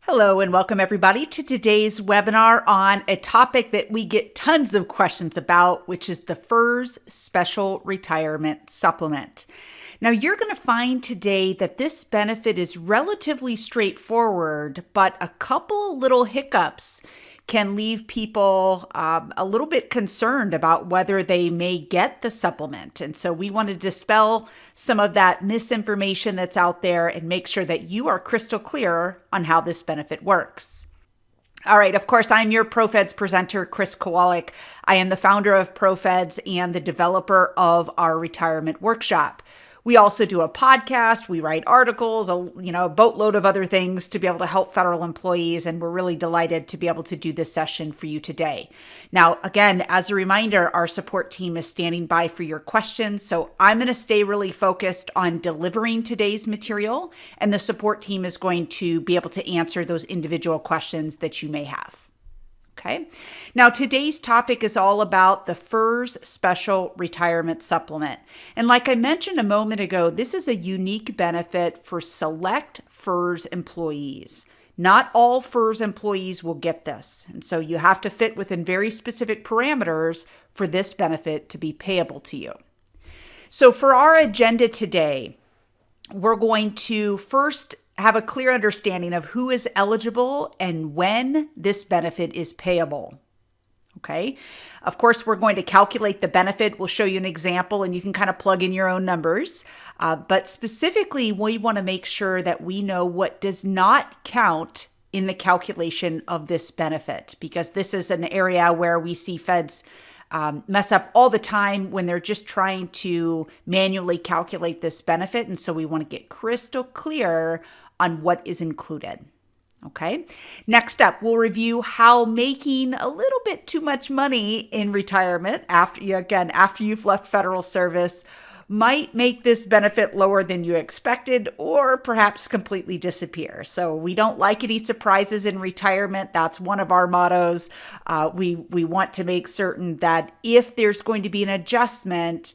Hello and welcome everybody to today's webinar on a topic that we get tons of questions about, which is the FERS Special Retirement Supplement. Now you're going to find today that this benefit is relatively straightforward, but a couple little hiccups can leave people a little bit concerned about whether they may get the supplement. And so we want to dispel some of that misinformation that's out there and make sure that you are crystal clear on how this benefit works. All right, of course, I'm your ProFeds presenter, Chris Kowalik. I am the founder of ProFeds and the developer of our retirement workshop. We also do a podcast, we write articles, a boatload of other things to be able to help federal employees, and we're really delighted to be able to do this session for you today. Now, again, as a reminder, our support team is standing by for your questions, so I'm going to stay really focused on delivering today's material, and the support team is going to be able to answer those individual questions that you may have. Okay. Now, today's topic is all about the FERS Special Retirement Supplement. And like I mentioned a moment ago, this is a unique benefit for select FERS employees. Not all FERS employees will get this. And so you have to fit within very specific parameters for this benefit to be payable to you. So for our agenda today, we're going to first have a clear understanding of who is eligible and when this benefit is payable. Okay. Of course, we're going to calculate the benefit. We'll show you an example and you can kind of plug in your own numbers. But specifically, we want to make sure that we know what does not count in the calculation of this benefit, because this is an area where we see feds mess up all the time when they're just trying to manually calculate this benefit. And so we want to get crystal clear on what is included. Okay. Next up, we'll review how making a little bit too much money in retirement after you've left federal service might make this benefit lower than you expected or perhaps completely disappear. So we don't like any surprises in retirement. That's one of our mottos. We want to make certain that if there's going to be an adjustment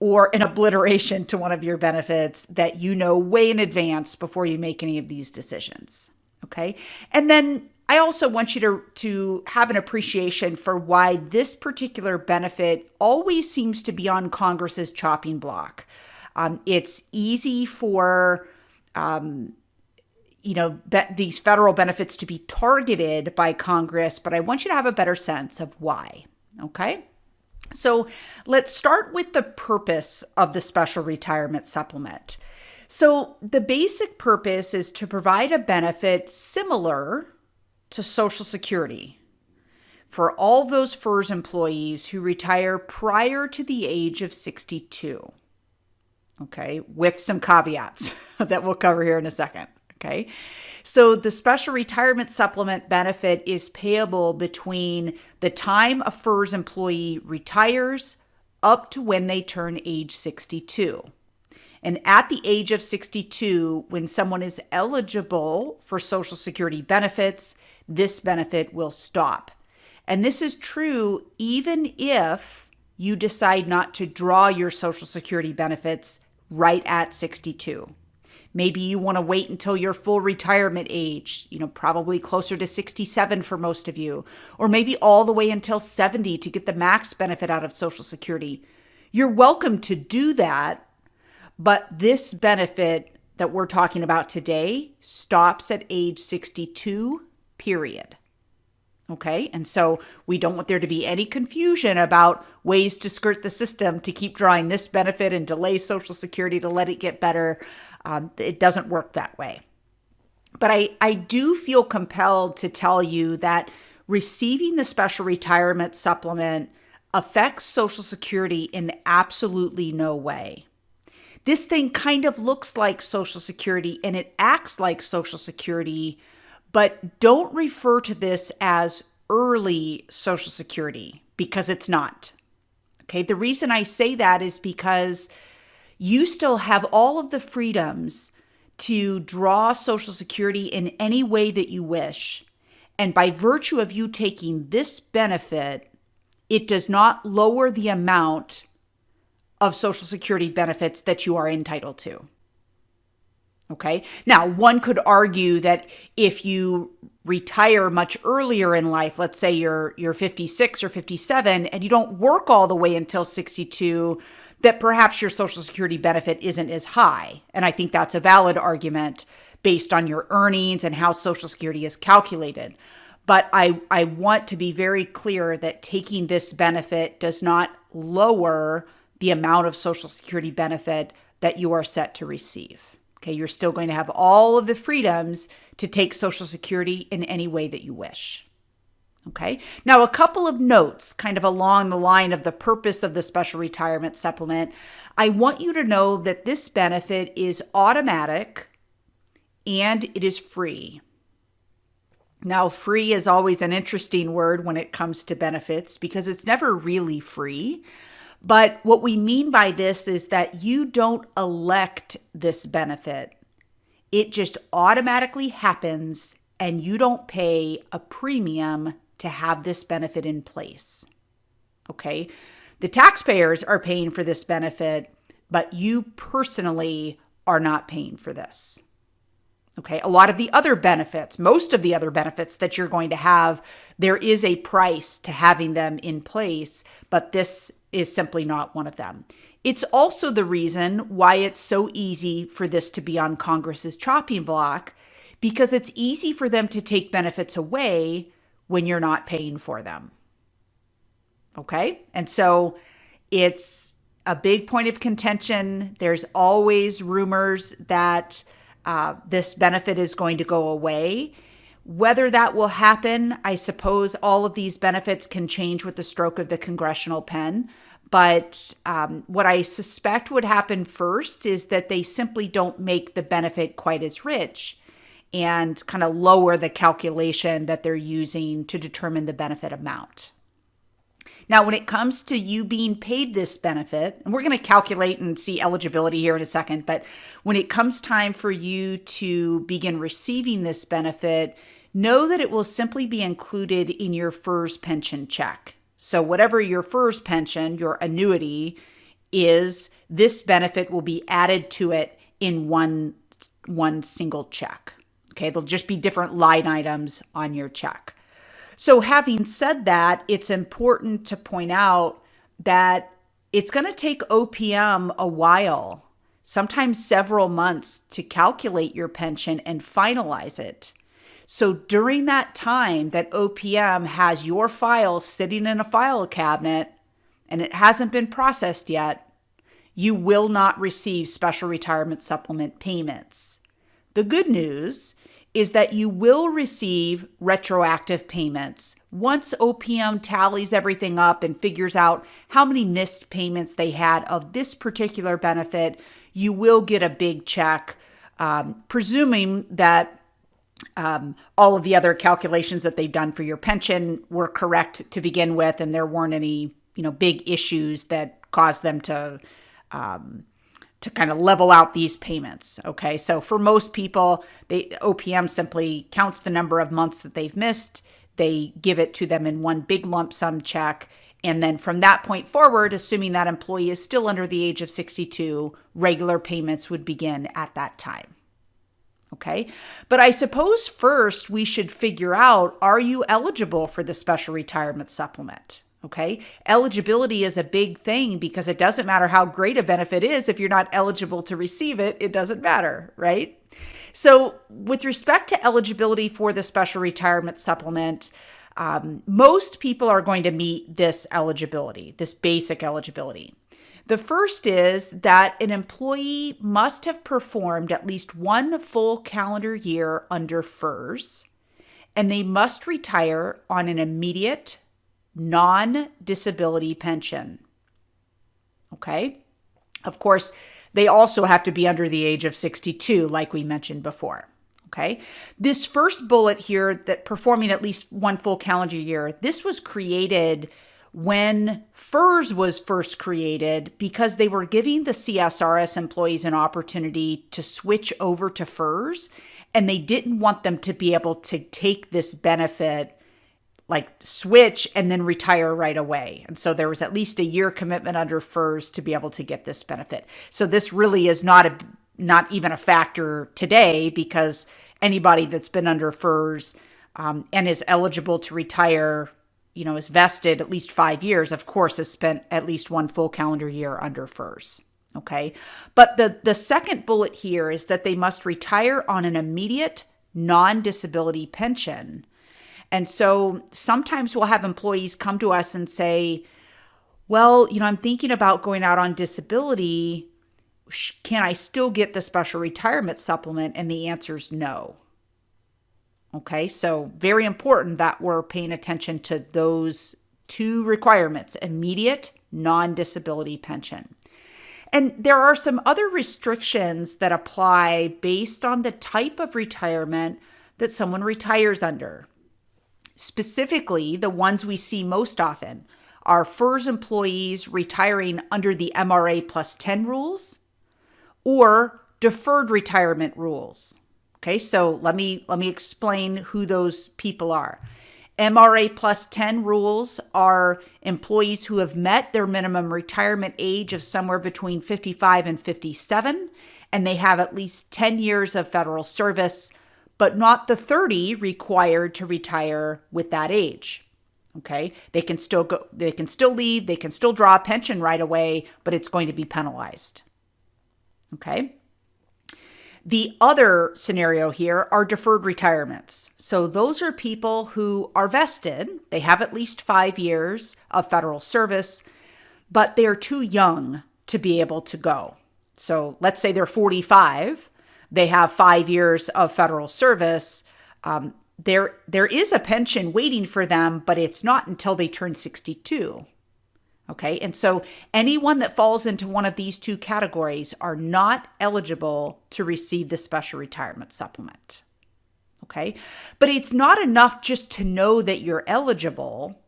or an obliteration to one of your benefits, that you know way in advance before you make any of these decisions. Okay. And then I also want you to have an appreciation for why this particular benefit always seems to be on Congress's chopping block. It's easy for these federal benefits to be targeted by Congress, but I want you to have a better sense of why. Okay. So let's start with the purpose of the Special Retirement Supplement. So the basic purpose is to provide a benefit similar to Social Security for all those FERS employees who retire prior to the age of 62. Okay, with some caveats that we'll cover here in a second. Okay, so the Special Retirement Supplement benefit is payable between the time a FERS employee retires up to when they turn age 62. And at the age of 62, when someone is eligible for Social Security benefits, this benefit will stop. And this is true even if you decide not to draw your Social Security benefits right at 62. Maybe you want to wait until your full retirement age, probably closer to 67 for most of you, or maybe all the way until 70 to get the max benefit out of Social Security. You're welcome to do that, but this benefit that we're talking about today stops at age 62, period. Okay, and so we don't want there to be any confusion about ways to skirt the system to keep drawing this benefit and delay Social Security to let it get better. It doesn't work that way. But I do feel compelled to tell you that receiving the Special Retirement Supplement affects Social Security in absolutely no way. This thing kind of looks like Social Security and it acts like Social Security, but don't refer to this as early Social Security because it's not. Okay, the reason I say that is because you still have all of the freedoms to draw Social Security in any way that you wish. And by virtue of you taking this benefit, it does not lower the amount of Social Security benefits that you are entitled to. Okay. Now, one could argue that if you retire much earlier in life, let's say you're 56 or 57 and you don't work all the way until 62, that perhaps your Social Security benefit isn't as high. And I think that's a valid argument based on your earnings and how Social Security is calculated. But I want to be very clear that taking this benefit does not lower the amount of Social Security benefit that you are set to receive. Okay, you're still going to have all of the freedoms to take Social Security in any way that you wish. Okay, now a couple of notes kind of along the line of the purpose of the special retirement supplement. I want you to know that this benefit is automatic and it is free. Now, free is always an interesting word when it comes to benefits because it's never really free. But what we mean by this is that you don't elect this benefit. It just automatically happens and you don't pay a premium to have this benefit in place. Okay? The taxpayers are paying for this benefit, but you personally are not paying for this. Okay, a lot of the other benefits, most of the other benefits that you're going to have, there is a price to having them in place, but this is simply not one of them. It's also the reason why it's so easy for this to be on Congress's chopping block, because it's easy for them to take benefits away when you're not paying for them. Okay, and so it's a big point of contention. There's always rumors that this benefit is going to go away. Whether that will happen, I suppose all of these benefits can change with the stroke of the congressional pen. But what I suspect would happen first is that they simply don't make the benefit quite as rich and kind of lower the calculation that they're using to determine the benefit amount. Now, when it comes to you being paid this benefit, and we're going to calculate and see eligibility here in a second, but when it comes time for you to begin receiving this benefit, know that it will simply be included in your FERS pension check. So whatever your FERS pension, your annuity is, this benefit will be added to it in one single check. Okay, there'll just be different line items on your check. So having said that, it's important to point out that it's going to take OPM a while, sometimes several months, to calculate your pension and finalize it. So during that time that OPM has your file sitting in a file cabinet and it hasn't been processed yet, you will not receive special retirement supplement payments. The good news is that you will receive retroactive payments. Once OPM tallies everything up and figures out how many missed payments they had of this particular benefit, you will get a big check, presuming that all of the other calculations that they've done for your pension were correct to begin with, and there weren't any, big issues that caused them to kind of level out these payments. Okay, so for most people, OPM simply counts the number of months that they've missed. They give it to them in one big lump sum check. And then from that point forward, assuming that employee is still under the age of 62, regular payments would begin at that time. Okay, but I suppose first we should figure out, are you eligible for the special retirement supplement? Okay, eligibility is a big thing because it doesn't matter how great a benefit is. If you're not eligible to receive it, it doesn't matter, right? So with respect to eligibility for the special retirement supplement, most people are going to meet this eligibility, this basic eligibility. The first is that an employee must have performed at least one full calendar year under FERS, and they must retire on an immediate non-disability pension. Okay? Of course, they also have to be under the age of 62, like we mentioned before. Okay? This first bullet here, that performing at least one full calendar year, this was created when FERS was first created because they were giving the CSRS employees an opportunity to switch over to FERS, and they didn't want them to be able to take this benefit, like switch and then retire right away. And so there was at least a year commitment under FERS to be able to get this benefit. So this really is not not even a factor today because anybody that's been under FERS and is eligible to retire, is vested at least 5 years, of course, has spent at least one full calendar year under FERS. Okay. But the second bullet here is that they must retire on an immediate non-disability pension. And so sometimes we'll have employees come to us and say, well, I'm thinking about going out on disability. Can I still get the special retirement supplement? And the answer is no. Okay, so very important that we're paying attention to those two requirements: immediate non-disability pension. And there are some other restrictions that apply based on the type of retirement that someone retires under. Specifically, the ones we see most often are FERS employees retiring under the MRA plus 10 rules or deferred retirement rules. Okay, so let me explain who those people are. MRA plus 10 rules are employees who have met their minimum retirement age of somewhere between 55 and 57, and they have at least 10 years of federal service, but not the 30 required to retire with that age. Okay, they can still leave, they can still draw a pension right away, but it's going to be penalized. Okay. The other scenario here are deferred retirements. So those are people who are vested. They have at least 5 years of federal service, but they're too young to be able to go. So let's say they're 45. They have 5 years of federal service. There is a pension waiting for them, but it's not until they turn 62. Okay, and so anyone that falls into one of these two categories are not eligible to receive the special retirement supplement. Okay, but it's not enough just to know that you're eligible.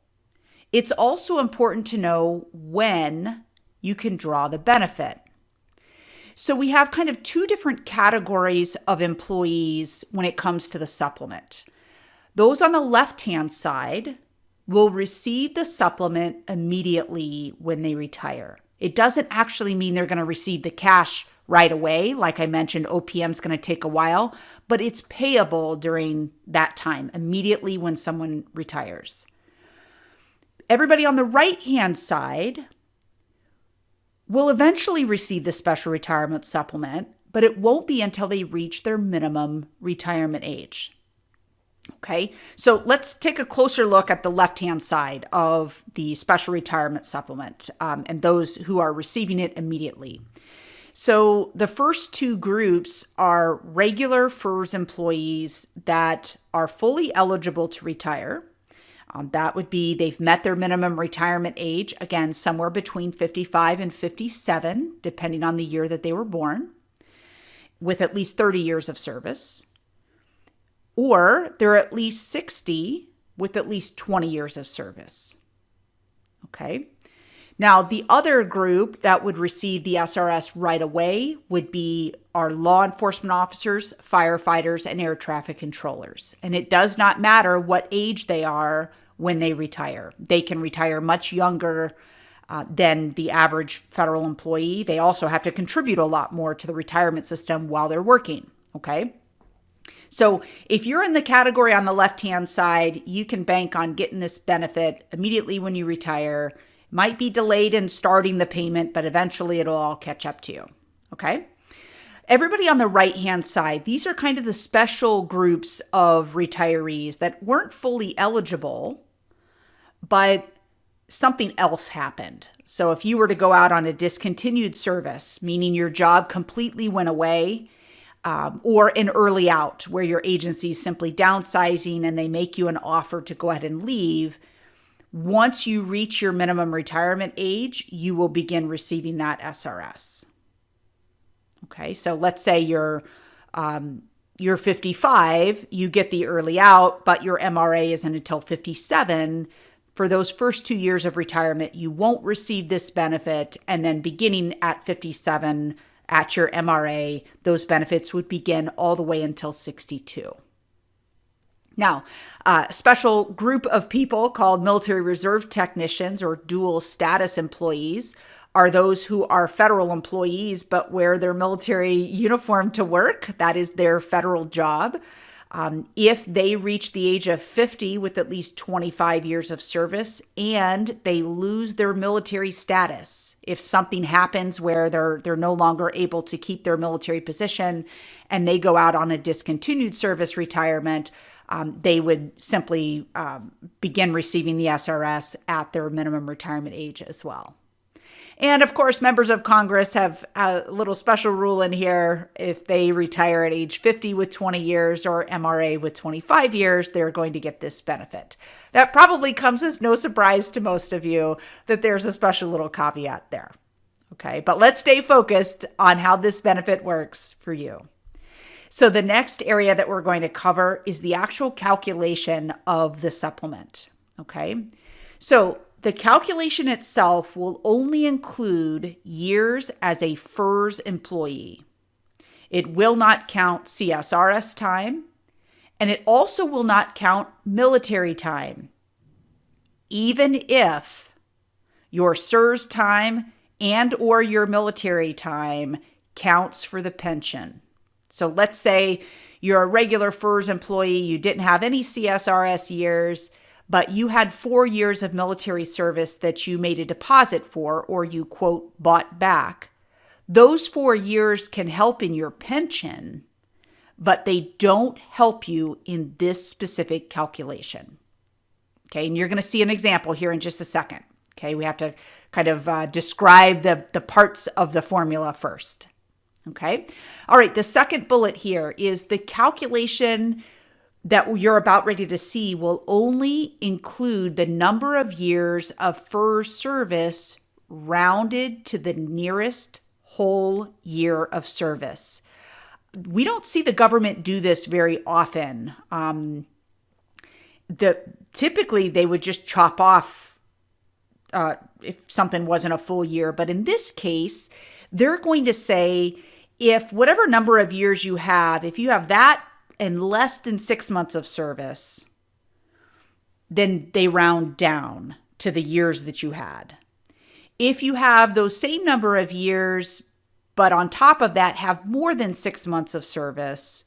It's also important to know when you can draw the benefit. So we have kind of two different categories of employees when it comes to the supplement. Those on the left-hand side will receive the supplement immediately when they retire. It doesn't actually mean they're going to receive the cash right away. Like I mentioned, OPM is going to take a while, but it's payable during that time, immediately when someone retires. Everybody on the right-hand side will eventually receive the special retirement supplement, but it won't be until they reach their minimum retirement age. Okay, so let's take a closer look at the left-hand side of the special retirement supplement and those who are receiving it immediately. So the first two groups are regular FERS employees that are fully eligible to retire. That would be they've met their minimum retirement age, again, somewhere between 55 and 57, depending on the year that they were born, with at least 30 years of service. Or they're at least 60 with at least 20 years of service. Okay. Now, the other group that would receive the SRS right away would be our law enforcement officers, firefighters, and air traffic controllers. And it does not matter what age they are when they retire. They can retire much younger than the average federal employee. They also have to contribute a lot more to the retirement system while they're working. Okay. So if you're in the category on the left-hand side, you can bank on getting this benefit immediately when you retire. Might be delayed in starting the payment, but eventually it'll all catch up to you. Okay. Everybody on the right-hand side, these are kind of the special groups of retirees that weren't fully eligible, but something else happened. So if you were to go out on a discontinued service, meaning your job completely went away, or an early out where your agency is simply downsizing and they make you an offer to go ahead and leave, once you reach your minimum retirement age, you will begin receiving that SRS. Okay, so let's say you're 55, you get the early out, but your MRA isn't until 57. For those first 2 years of retirement, you won't receive this benefit, and then beginning at 57, at your MRA, those benefits would begin all the way until 62. Now, a special group of people called military reserve technicians or dual status employees are those who are federal employees but wear their military uniform to work. That is their federal job. If they reach the age of 50 with at least 25 years of service and they lose their military status, if something happens where they're no longer able to keep their military position and they go out on a discontinued service retirement, they would simply begin receiving the SRS at their minimum retirement age as well. And of course, members of Congress have a little special rule in here. If they retire at age 50 with 20 years or MRA with 25 years, they're going to get this benefit. That probably comes as no surprise to most of you that there's a special little caveat there. Okay, but let's stay focused on how this benefit works for you. So the next area that we're going to cover is the actual calculation of the supplement. Okay, so the calculation itself will only include years as a FERS employee. It will not count CSRS time, and it also will not count military time, even if your SRS time and or your military time counts for the pension. So let's say you're a regular FERS employee, you didn't have any CSRS years, but you had 4 years of military service that you made a deposit for, or you, quote, bought back. Those 4 years can help in your pension, but they don't help you in this specific calculation. Okay, and you're going to see an example here in just a second. Okay, we have to kind of describe the parts of the formula first. Okay, all right, the second bullet here is the calculation that you're about ready to see will only include the number of years of FERS service rounded to the nearest whole year of service. We don't see the government do this very often. Typically, they would just chop off if something wasn't a full year. But in this case, they're going to say if whatever number of years you have, if you have that and less than 6 months of service, then they round down to the years that you had. If you have those same number of years, but on top of that have more than 6 months of service,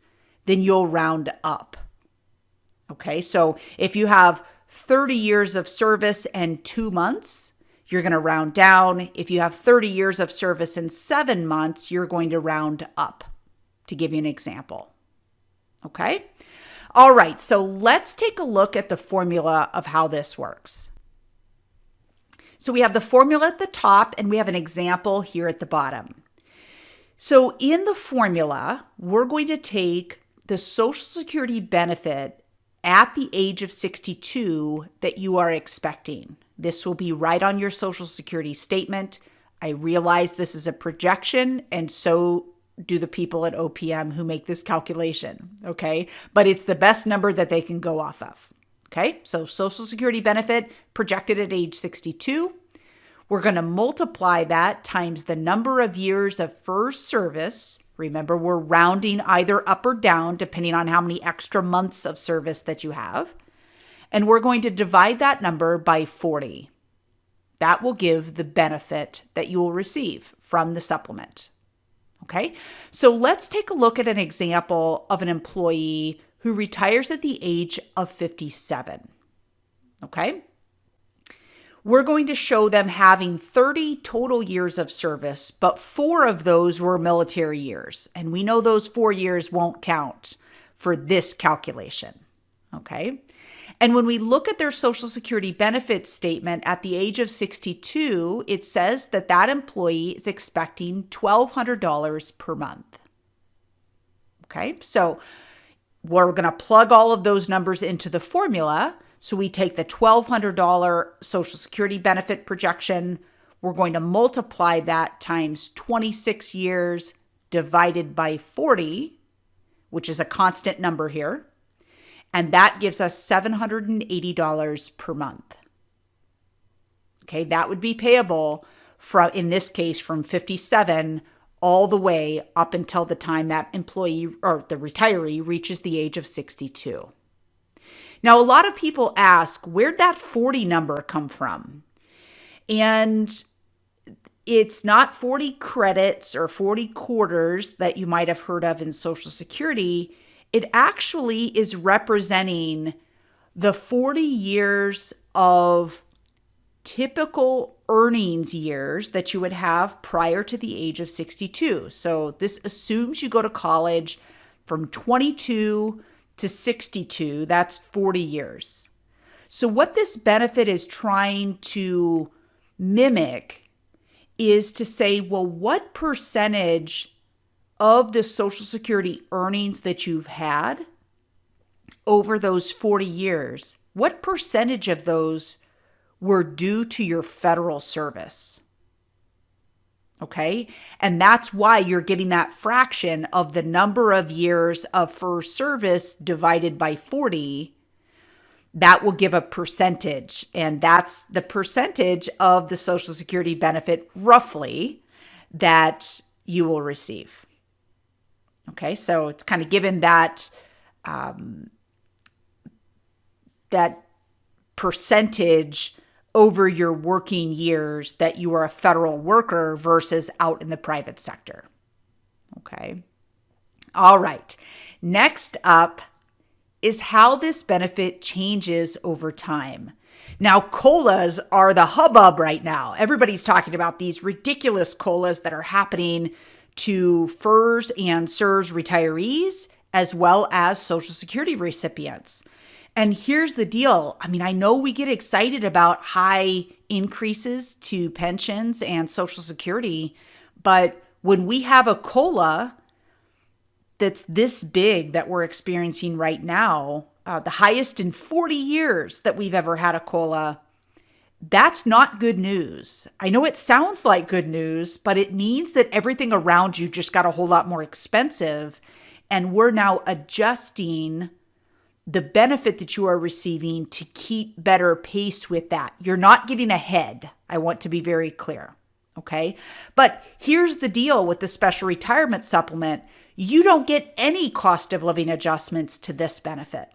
then you'll round up. Okay, so if you have 30 years of service and 2 months, you're going to round down. If you have 30 years of service and 7 months, you're going to round up, to give you an example. Okay. All right. So let's take a look at the formula of how this works. So we have the formula at the top and we have an example here at the bottom. So in the formula, we're going to take the Social Security benefit at the age of 62 that you are expecting. This will be right on your Social Security statement. I realize this is a projection, and so do the people at OPM who make this calculation, okay? But it's the best number that they can go off of, okay? So Social Security benefit projected at age 62. We're going to multiply that times the number of years of FERS service. Remember, we're rounding either up or down depending on how many extra months of service that you have. And we're going to divide that number by 40. That will give the benefit that you will receive from the supplement. Okay, so let's take a look at an example of an employee who retires at the age of 57. Okay, we're going to show them having 30 total years of service, but 4 of those were military years. And we know those 4 years won't count for this calculation. Okay, and when we look at their Social Security benefit statement at the age of 62, it says that that employee is expecting $1,200 per month. Okay, so we're going to plug all of those numbers into the formula. So we take the $1,200 Social Security benefit projection. We're going to multiply that times 26 years divided by 40, which is a constant number here. And that gives us $780 per month. Okay, that would be payable from, in this case, from 57 all the way up until the time that employee or the retiree reaches the age of 62. Now, a lot of people ask, where'd that 40 number come from? And it's not 40 credits or 40 quarters that you might have heard of in Social Security. It actually is representing the 40 years of typical earnings years that you would have prior to the age of 62. So this assumes you go to college from 22 to 62. That's 40 years. So what this benefit is trying to mimic is to say, well, what percentage of the Social Security earnings that you've had over those 40 years, what percentage of those were due to your federal service? Okay. And that's why you're getting that fraction of the number of years of FERS service divided by 40. That will give a percentage. And that's the percentage of the Social Security benefit, roughly, that you will receive. Okay. So it's kind of given that, that percentage over your working years that you are a federal worker versus out in the private sector. Okay. All right. Next up is how this benefit changes over time. Now, COLAs are the hubbub right now. Everybody's talking about these ridiculous COLAs that are happening to FERS and SRS retirees, as well as Social Security recipients. And here's the deal. I mean, I know we get excited about high increases to pensions and Social Security, but when we have a COLA that's this big that we're experiencing right now, the highest in 40 years that we've ever had a COLA, that's not good news. I know it sounds like good news, but it means that everything around you just got a whole lot more expensive, and we're now adjusting the benefit that you are receiving to keep better pace with that. You're not getting ahead. I want to be very clear. Okay. But here's the deal with the special retirement supplement. You don't get any cost of living adjustments to this benefit.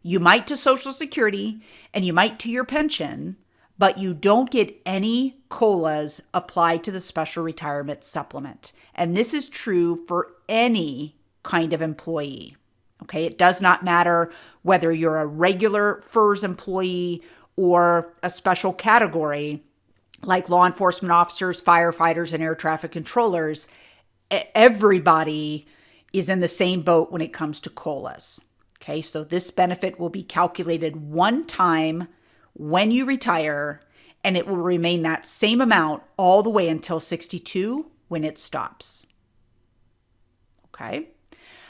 You might to Social Security and you might to your pension, but you don't get any COLAs applied to the special retirement supplement. And this is true for any kind of employee. Okay, it does not matter whether you're a regular FERS employee or a special category like law enforcement officers, firefighters, and air traffic controllers. Everybody is in the same boat when it comes to COLAs. Okay, so this benefit will be calculated one time when you retire, and it will remain that same amount all the way until 62 when it stops. Okay,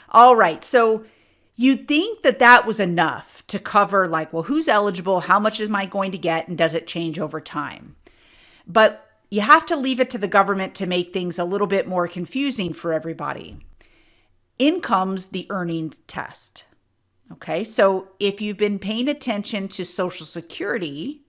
all right, so you'd think that that was enough to cover like, well, who's eligible? How much am I going to get? And does it change over time? But you have to leave it to the government to make things a little bit more confusing for everybody. In comes the earnings test. Okay, so if you've been paying attention to Social Security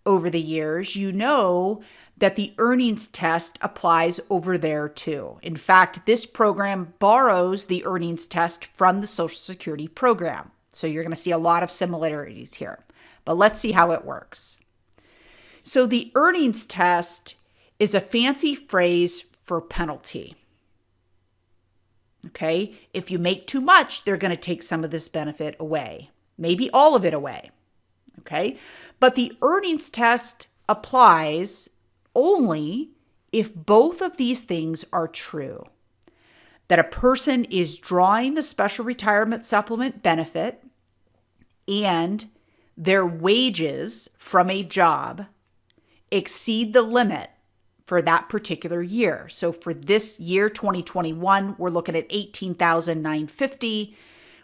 over the years, you know that the earnings test applies over there too. In fact, this program borrows the earnings test from the Social Security program. So you're going to see a lot of similarities here. But let's see how it works. So the earnings test is a fancy phrase for penalty. Okay, if you make too much, they're going to take some of this benefit away, maybe all of it away. Okay, but the earnings test applies only if both of these things are true. That a person is drawing the special retirement supplement benefit and their wages from a job exceed the limit for that particular year. So for this year, 2021, we're looking at $18,950.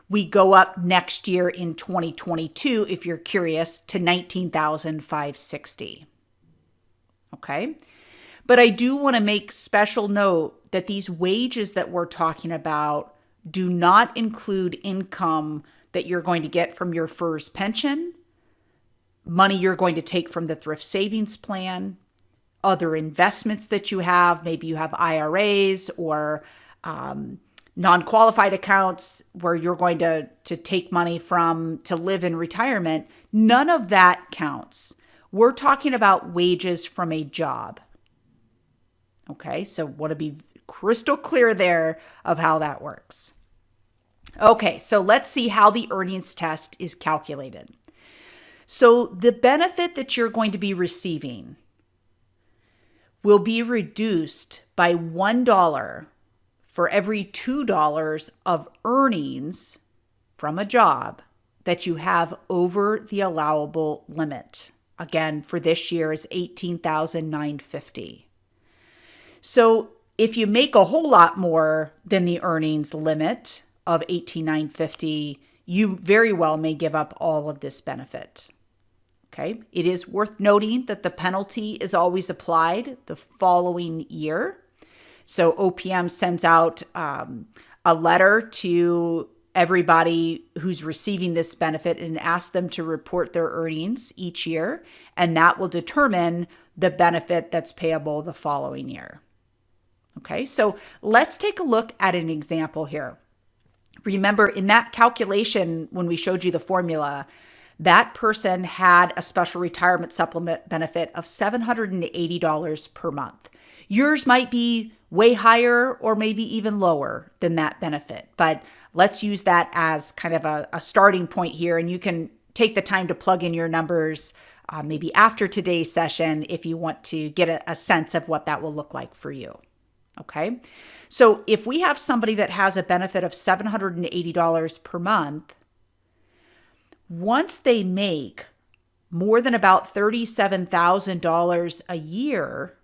We go up next year in 2022, if you're curious, to $19,560. Okay. But I do want to make special note that these wages that we're talking about do not include income that you're going to get from your FERS pension, money you're going to take from the thrift savings plan, other investments that you have. Maybe you have IRAs or non-qualified accounts where you're going to take money from to live in retirement. None of that counts. We're talking about wages from a job. Okay, so want to be crystal clear there of how that works. Okay, so let's see how the earnings test is calculated. So the benefit that you're going to be receiving will be reduced by $1 for every $2 of earnings from a job that you have over the allowable limit. Again, for this year is $18,950. So if you make a whole lot more than the earnings limit of $18,950, you very well may give up all of this benefit. Okay, it is worth noting that the penalty is always applied the following year. So OPM sends out a letter to everybody who's receiving this benefit and asks them to report their earnings each year, and that will determine the benefit that's payable the following year. Okay, so let's take a look at an example here. Remember, in that calculation, when we showed you the formula, that person had a special retirement supplement benefit of $780 per month. Yours might be way higher or maybe even lower than that benefit, but let's use that as kind of a starting point here, and you can take the time to plug in your numbers maybe after today's session if you want to get a sense of what that will look like for you. Okay, so if we have somebody that has a benefit of $780 per month, once they make more than about $37,000 a year,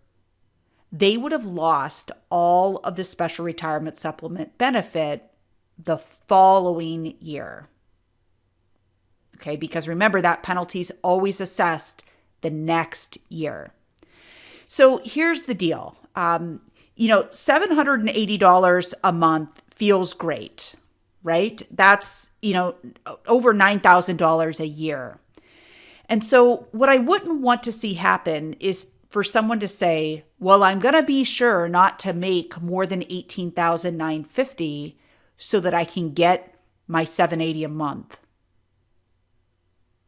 they would have lost all of the special retirement supplement benefit the following year. Okay, because remember that penalty is always assessed the next year. So here's the deal. $780 a month feels great, right? That's, over $9,000 a year. And so what I wouldn't want to see happen is for someone to say, well, I'm going to be sure not to make more than $18,950 so that I can get my $780 a month.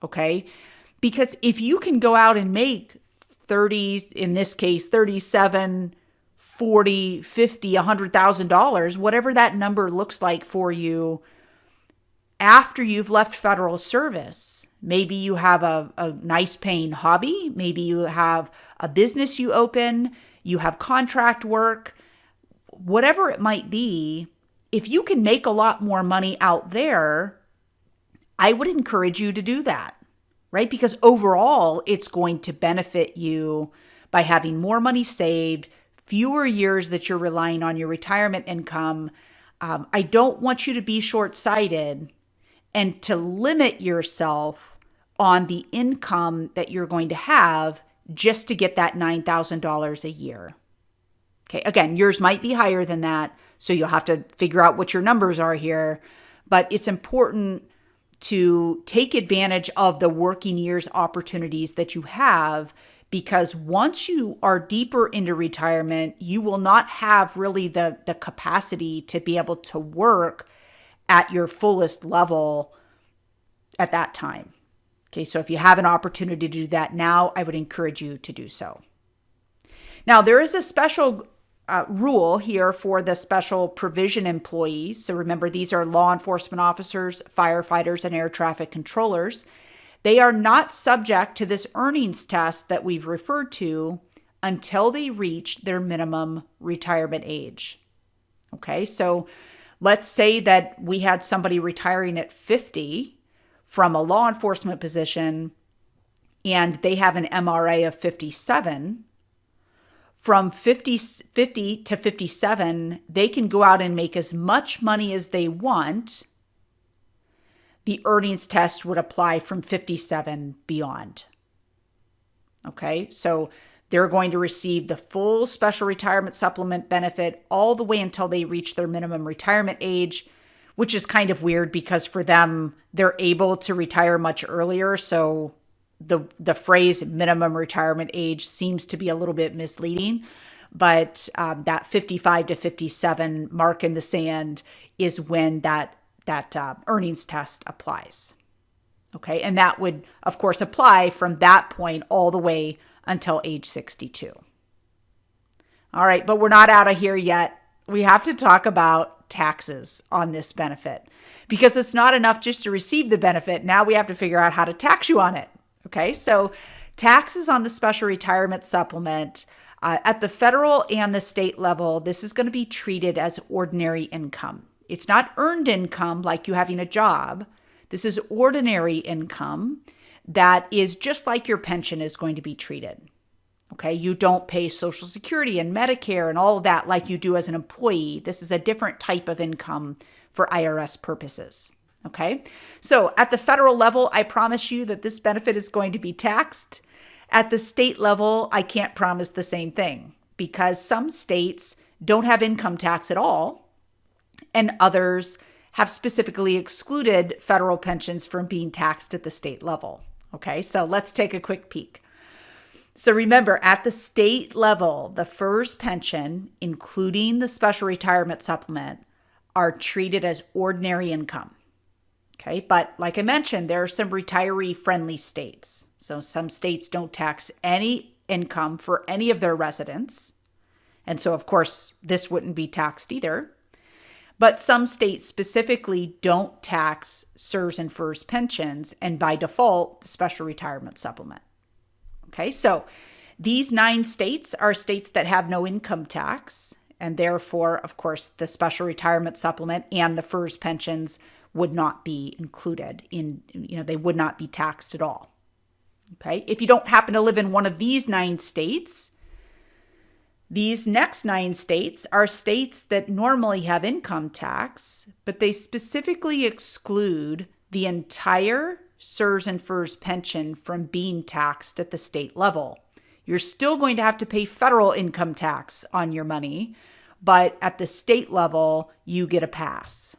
Okay? Because if you can go out and make 30, in this case, 37, 40, 50, $100,000, whatever that number looks like for you after you've left federal service. Maybe you have a nice paying hobby. Maybe you have a business you open. You have contract work. Whatever it might be, if you can make a lot more money out there, I would encourage you to do that, right? Because overall, it's going to benefit you by having more money saved, fewer years that you're relying on your retirement income. I don't want you to be short-sighted and to limit yourself on the income that you're going to have just to get that $9,000 a year. Okay, again, yours might be higher than that, so you'll have to figure out what your numbers are here, but it's important to take advantage of the working years opportunities that you have, because once you are deeper into retirement, you will not have really the capacity to be able to work at your fullest level at that time. Okay, so if you have an opportunity to do that now, I would encourage you to do so. Now, there is a special rule here for the special provision employees. So remember, these are law enforcement officers, firefighters, and air traffic controllers. They are not subject to this earnings test that we've referred to until they reach their minimum retirement age. Okay, so let's say that we had somebody retiring at 50 from a law enforcement position and they have an MRA of 57. From 50 to 57, they can go out and make as much money as they want. The earnings test would apply from 57 beyond. Okay, so they're going to receive the full special retirement supplement benefit all the way until they reach their minimum retirement age, which is kind of weird because for them, they're able to retire much earlier. So the phrase minimum retirement age seems to be a little bit misleading, but that 55 to 57 mark in the sand is when that earnings test applies. Okay, and that would, of course, apply from that point all the way until age 62. All right, but we're not out of here yet. We have to talk about taxes on this benefit because it's not enough just to receive the benefit. Now we have to figure out how to tax you on it. Okay, so taxes on the special retirement supplement at the federal and the state level, this is going to be treated as ordinary income. It's not earned income like you having a job. This is ordinary income that is just like your pension is going to be treated. Okay, you don't pay Social Security and Medicare and all of that like you do as an employee. This is a different type of income for IRS purposes. Okay, so at the federal level, I promise you that this benefit is going to be taxed. At the state level, I can't promise the same thing because some states don't have income tax at all, and others have specifically excluded federal pensions from being taxed at the state level. Okay, so let's take a quick peek. So remember, at the state level, the FERS pension, including the special retirement supplement, are treated as ordinary income. Okay, but like I mentioned, there are some retiree-friendly states. So some states don't tax any income for any of their residents. And so, of course, this wouldn't be taxed either. But some states specifically don't tax SRS and FERS pensions, and by default, the special retirement supplement. Okay, so these 9 states are states that have no income tax, and therefore, of course, the special retirement supplement and the FERS pensions would not be included in, they would not be taxed at all. Okay, if you don't happen to live in one of these 9 states, these next 9 states are states that normally have income tax, but they specifically exclude the entire SRS and FERS pension from being taxed at the state level. You're still going to have to pay federal income tax on your money, but at the state level, you get a pass.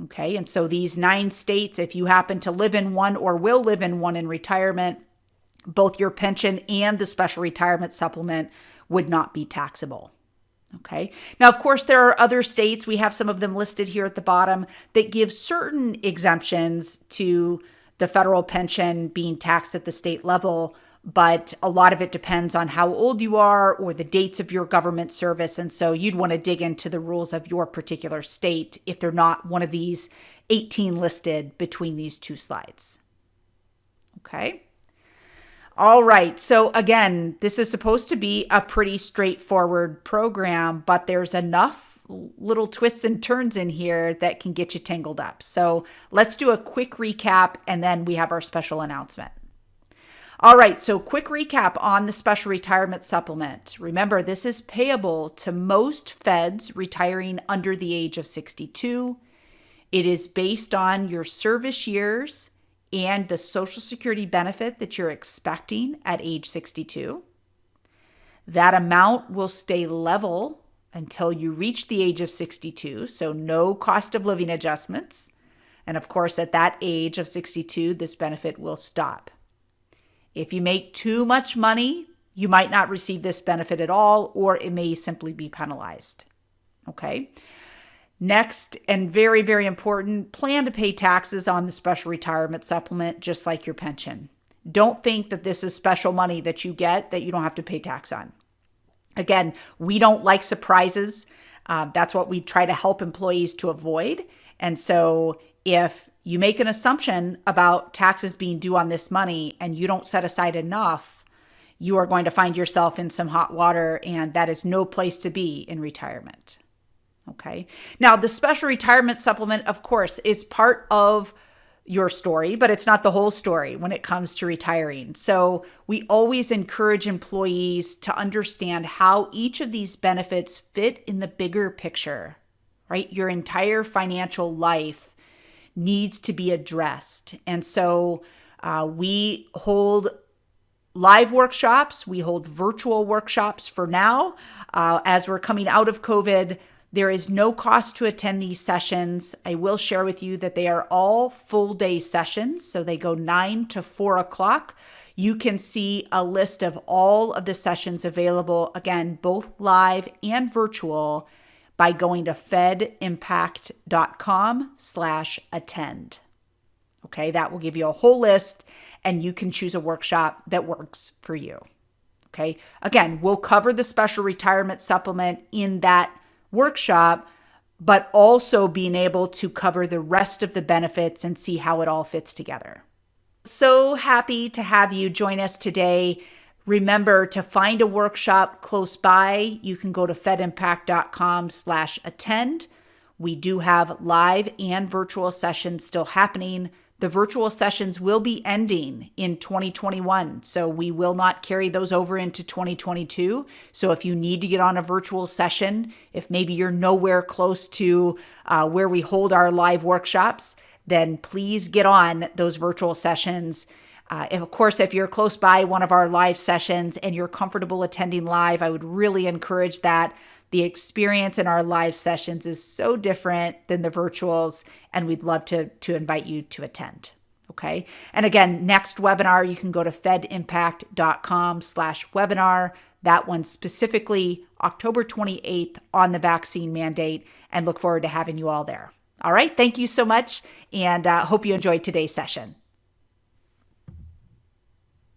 Okay, and so these 9 states, if you happen to live in one or will live in one in retirement, both your pension and the special retirement supplement would not be taxable. Okay. Now, of course, there are other states, we have some of them listed here at the bottom, that give certain exemptions to the federal pension being taxed at the state level, but a lot of it depends on how old you are or the dates of your government service. And so you'd want to dig into the rules of your particular state if they're not one of these 18 listed between these 2 slides. Okay. All right. So again, this is supposed to be a pretty straightforward program, but there's enough little twists and turns in here that can get you tangled up. So let's do a quick recap, and then we have our special announcement. All right. So quick recap on the special retirement supplement. Remember, this is payable to most feds retiring under the age of 62. It is based on your service years and the Social Security benefit that you're expecting at age 62. That amount will stay level until you reach the age of 62, so no cost of living adjustments. And of course, at that age of 62, this benefit will stop. If you make too much money, you might not receive this benefit at all, or it may simply be penalized. Okay. Next, and very, very important, plan to pay taxes on the special retirement supplement, just like your pension. Don't think that this is special money that you get that you don't have to pay tax on. Again, we don't like surprises. That's what we try to help employees to avoid. And so if you make an assumption about taxes being due on this money and you don't set aside enough, you are going to find yourself in some hot water, and that is no place to be in retirement. Okay. Now, the special retirement supplement, of course, is part of your story, but it's not the whole story when it comes to retiring. So we always encourage employees to understand how each of these benefits fit in the bigger picture, right? Your entire financial life needs to be addressed. And so we hold live workshops, we hold virtual workshops for now. As we're coming out of COVID, there is no cost to attend these sessions. I will share with you that they are all full day sessions. So they go 9 to 4 o'clock. You can see a list of all of the sessions available, again, both live and virtual, by going to fedimpact.com/attend. Okay, that will give you a whole list, and you can choose a workshop that works for you. Okay. Again, we'll cover the special retirement supplement in that workshop, but also being able to cover the rest of the benefits and see how it all fits together. So happy to have you join us today. Remember to find a workshop close by. You can go to fedimpact.com/attend. We do have live and virtual sessions still happening. The virtual sessions will be ending in 2021, so we will not carry those over into 2022. So if you need to get on a virtual session, if maybe you're nowhere close to where we hold our live workshops, then please get on those virtual sessions. And of course, if you're close by one of our live sessions and you're comfortable attending live, I would really encourage that. The experience in our live sessions is so different than the virtuals, and we'd love to invite you to attend. Okay. And again, next webinar, you can go to fedimpact.com/webinar. That one specifically October 28th on the vaccine mandate, and look forward to having you all there. All right. Thank you so much, and hope you enjoyed today's session.